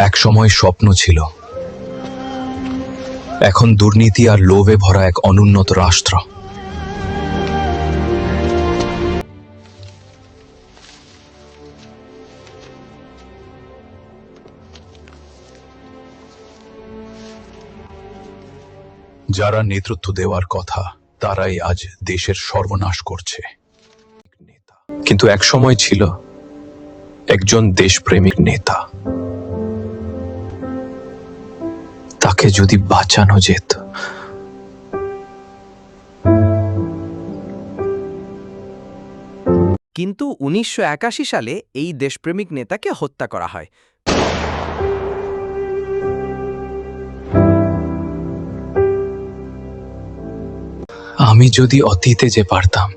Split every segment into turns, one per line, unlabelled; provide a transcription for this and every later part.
একসময় স্বপ্ন ছিল, এখন দুর্নীতি আর লোভে ভরা এক অনুন্নত রাষ্ট্র। যারা নেতৃত্ব দেওয়ার কথা তারাই আজ দেশের সর্বনাশ করছে। কিন্তু এক সময় ছিল একজন দেশপ্রেমিক নেতা, তাকে যদি বাঁচানো যেত।
কিন্তু ১৯৮১ সালে এই দেশপ্রেমিক নেতাকে হত্যা করা হয়।
আমি যদি অতীতে যে পারতাম।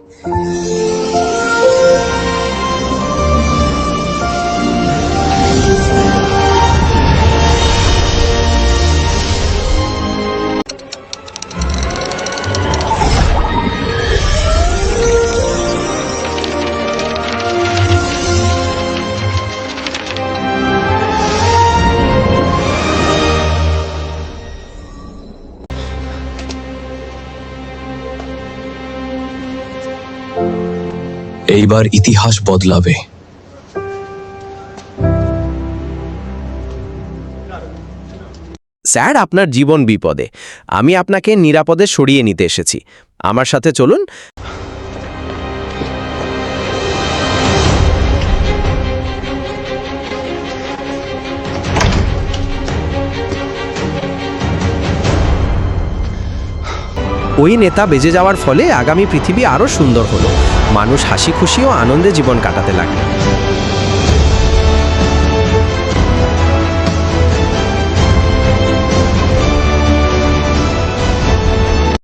এইবার ইতিহাস বদলাবে।
স্যার, আপনার জীবন বিপদে। আমি আপনাকে নিরাপদে সরিয়ে নিতে এসেছি। আমার সাথে চলুন। ওই নেতা বেঁচে যাওয়ার ফলে আগামী পৃথিবী আরও সুন্দর হলো। মানুষ হাসি খুশি ও আনন্দে জীবন কাটাতে লাগলো।